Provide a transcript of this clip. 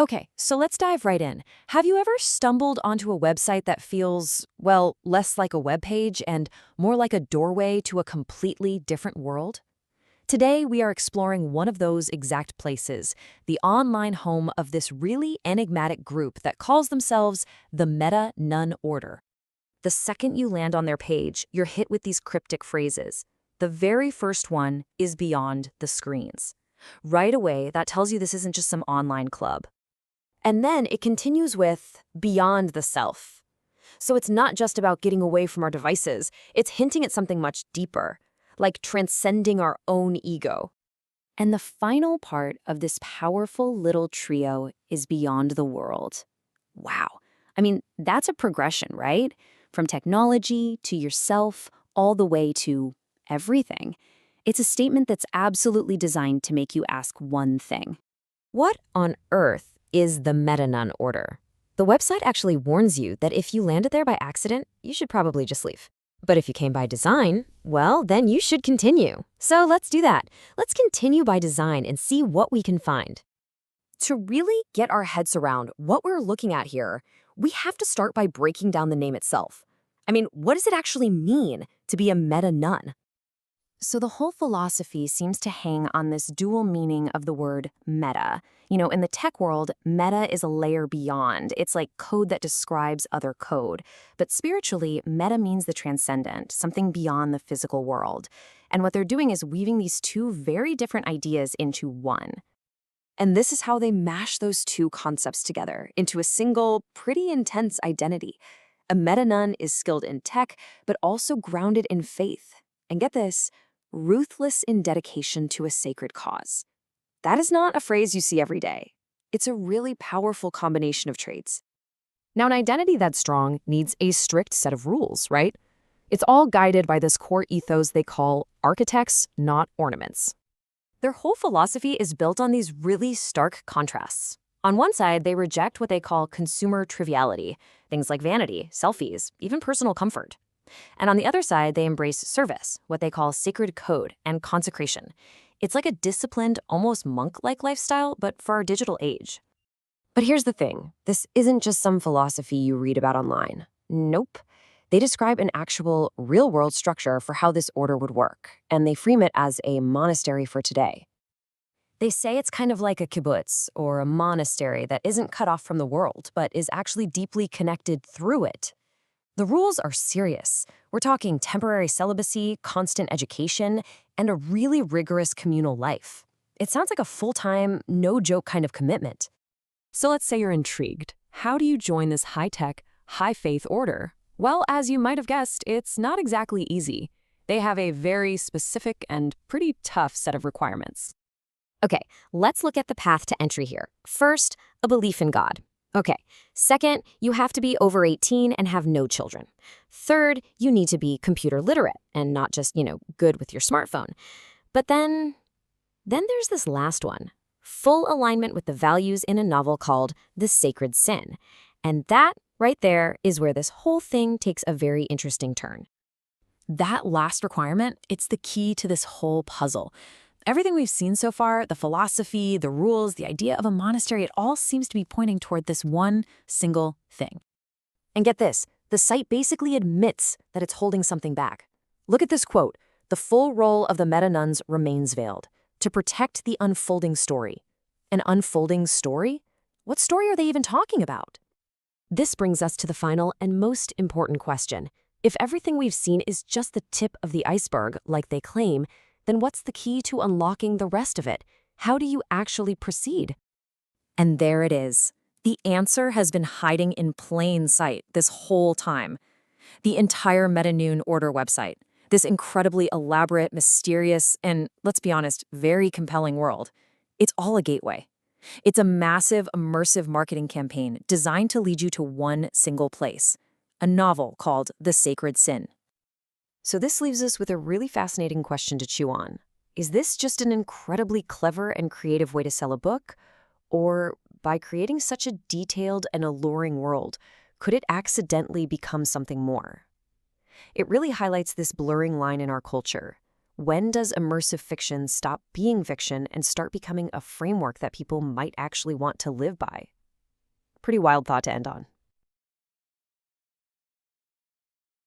Okay, so let's dive right in. Have you ever stumbled onto a website that feels, well, less like a web page and more like a doorway to a completely different world? Today, we are exploring one of those exact places, the online home of this really enigmatic group that calls themselves the Meta Nun Order. The second you land on their page, you're hit with these cryptic phrases. The very first one is beyond the screens. Right away, that tells you this isn't just some online club. And then it continues with beyond the self. So it's not just about getting away from our devices, it's hinting at something much deeper, like transcending our own ego. And the final part of this powerful little trio is beyond the world. Wow. I mean, that's a progression, right? From technology to yourself, all the way to everything. It's a statement that's absolutely designed to make you ask one thing. What on earth is the Meta Nun Order? The website actually warns you that if you landed there by accident, you should probably just leave. But if you came by design, well, then you should continue. So let's do that. Let's continue by design and see what we can find. To really get our heads around what we're looking at here, we have to start by breaking down the name itself. I mean, what does it actually mean to be a meta nun? So the whole philosophy seems to hang on this dual meaning of the word meta. In the tech world, meta is a layer beyond. It's like code that describes other code. But spiritually, meta means the transcendent, something beyond the physical world. And what they're doing is weaving these two very different ideas into one. And this is how they mash those two concepts together into a single, pretty intense identity. A meta nun is skilled in tech, but also grounded in faith. And get this, ruthless in dedication to a sacred cause. That is not a phrase you see every day. It's a really powerful combination of traits. Now, an identity that's strong needs a strict set of rules, right? It's all guided by this core ethos they call architects, not ornaments. Their whole philosophy is built on these really stark contrasts. On one side, they reject what they call consumer triviality, things like vanity, selfies, even personal comfort. And on the other side, they embrace service, what they call sacred code and consecration. It's like a disciplined, almost monk-like lifestyle, but for our digital age. But here's the thing. This isn't just some philosophy you read about online. Nope. They describe an actual, real-world structure for how this order would work, and they frame it as a monastery for today. They say it's kind of like a kibbutz, or a monastery that isn't cut off from the world, but is actually deeply connected through it. The rules are serious. We're talking temporary celibacy, constant education, and a really rigorous communal life. It sounds like a full-time, no-joke kind of commitment. So let's say you're intrigued. How do you join this high-tech, high-faith order? Well, as you might have guessed, it's not exactly easy. They have a very specific and pretty tough set of requirements. Okay, let's look at the path to entry here. First, a belief in God. Okay. Second, you have to be over 18 and have no children. Third, you need to be computer literate and not just, good with your smartphone. But then there's this last one. Full alignment with the values in a novel called The Sacred Sin. And that right there is where this whole thing takes a very interesting turn. That last requirement, it's the key to this whole puzzle. Everything we've seen so far, the philosophy, the rules, the idea of a monastery, it all seems to be pointing toward this one single thing. And get this, the site basically admits that it's holding something back. Look at this quote, "The full role of the meta nuns remains veiled, to protect the unfolding story." An unfolding story? What story are they even talking about? This brings us to the final and most important question. If everything we've seen is just the tip of the iceberg, like they claim, then what's the key to unlocking the rest of it? How do you actually proceed? And there it is. The answer has been hiding in plain sight this whole time. The entire Meta Nun Order website, this incredibly elaborate, mysterious, and, let's be honest, very compelling world. It's all a gateway. It's a massive, immersive marketing campaign designed to lead you to one single place, a novel called The Sacred Sin. So this leaves us with a really fascinating question to chew on. Is this just an incredibly clever and creative way to sell a book? Or by creating such a detailed and alluring world, could it accidentally become something more? It really highlights this blurring line in our culture. When does immersive fiction stop being fiction and start becoming a framework that people might actually want to live by? Pretty wild thought to end on.